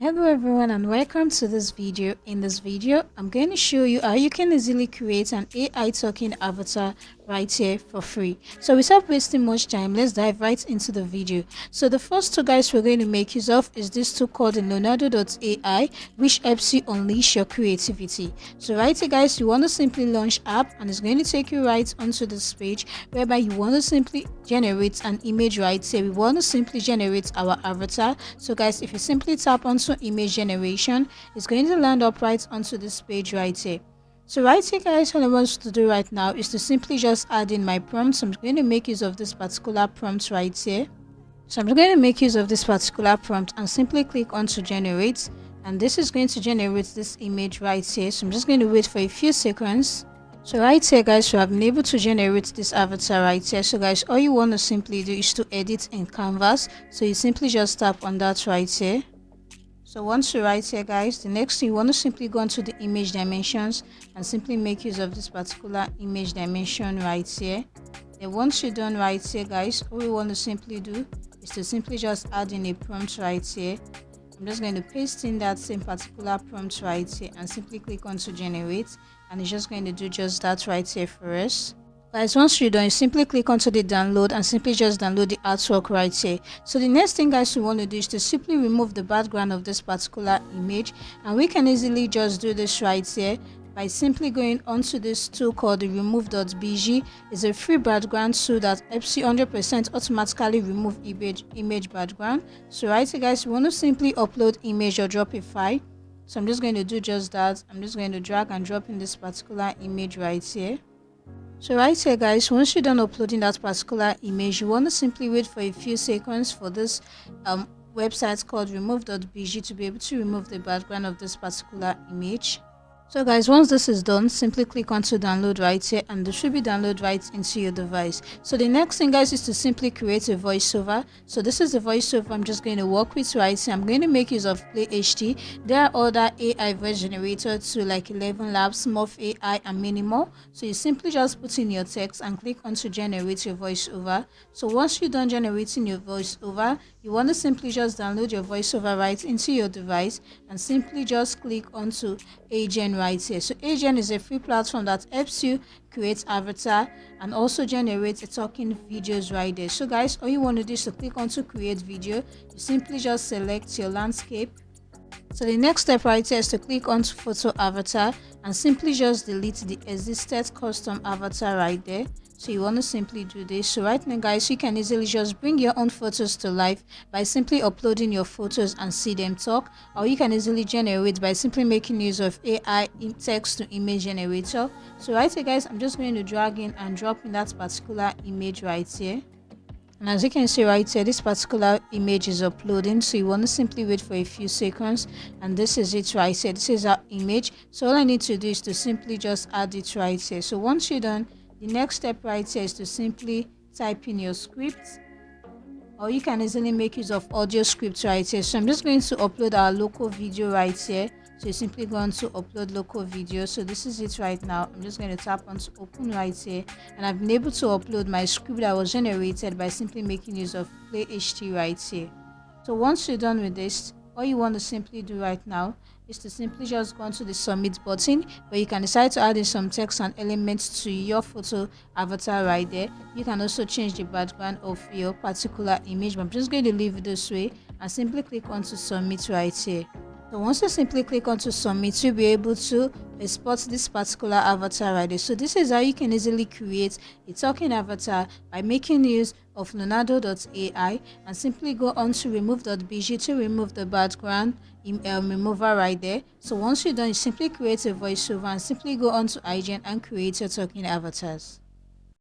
Hello everyone and welcome to this video. In this video, I'm going to show you how you can easily create an AI talking avatar right here for free. So without wasting much time, let's dive right into the video. So the first two guys we're going to make use of is this tool called the Leonardo.ai, which helps you unleash your creativity. So right here guys, you want to simply launch app and it's going to take you right onto this page whereby you want to simply generate an image right here. We want to simply generate our avatar. So guys, if you simply tap onto image generation, it's going to land up right onto this page right here. So right here guys, what I want you to do right now is to simply just add in my prompt. So I'm going to make use of this particular prompt right here. So I'm going to make use of this particular prompt and simply click on to generate, and this is going to generate this image right here. So I'm just going to wait for a few seconds. So right here guys, we have been able to generate this avatar right here. So guys, all you want to simply do is to edit in canvas. So you simply just tap on that right here. So once you're right here guys, the next thing you want to simply go into the image dimensions and simply make use of this particular image dimension right here. Then once you're done right here guys, all we want to simply do is to simply just add in a prompt right here. I'm just going to paste in that same particular prompt right here and simply click on to generate, and it's just going to do just that right here for us. Guys, once you're done, you simply click onto the download and simply just download the artwork right here. So the next thing guys we want to do is to simply remove the background of this particular image, and we can easily just do this right here by simply going onto this tool called the remove.bg. It's a free background tool that helps you 100% automatically remove image background. So right here guys, we want to simply upload image or drop a file. So I'm just going to do just that. I'm just going to drag and drop in this particular image right here. So right here guys, once you're done uploading that particular image, you want to simply wait for a few seconds for this website called remove.bg to be able to remove the background of this particular image. So guys, once this is done, simply click on to download right here, and this should be download right into your device. So the next thing guys is to simply create a voiceover. So this is the voiceover I'm just going to work with right here. I'm going to make use of Play HD. There are other AI voice generators too, like 11 Labs, Morph AI, and many more. So you simply just put in your text and click on to generate your voiceover. So once you're done generating your voiceover, you want to simply just download your voiceover right into your device and simply just click onto Agent right here. So Agent is a free platform that helps you create avatar and also generate talking videos right there. So guys, all you want to do is to click onto create video. You simply just select your landscape. So the next step right here is to click onto photo avatar and simply just delete the existed custom avatar right there. So you want to simply do this. So right now guys, you can easily just bring your own photos to life by simply uploading your photos and see them talk, or you can easily generate by simply making use of AI in text to image generator. So right here guys, I'm just going to drag in and drop in that particular image right here. And as you can see right here, this particular image is uploading. So you want to simply wait for a few seconds, and this is it right here. This is our image. So all I need to do is to simply just add it right here. So once you're done, the next step right here is to simply type in your script, or you can easily make use of audio script right here. So I'm just going to upload our local video right here. So you simply go on to upload local video. So this is it right now. I'm just going to tap on to open right here, and I've been able to upload my script that was generated by simply making use of Play HD right here. So once you're done with this, all you want to simply do right now is to simply just go onto the submit button, where you can decide to add in some text and elements to your photo avatar right there. You can also change the background of your particular image, but I'm just going to leave it this way and simply click on to submit right here. So once you simply click on to submit, you'll be able to export this particular avatar right there. So this is how you can easily create a talking avatar by making use of Leonardo.ai and simply go on to remove.bg to remove the background remover right there. So once you're done, you simply create a voiceover and simply go on to Agent and create your talking avatars.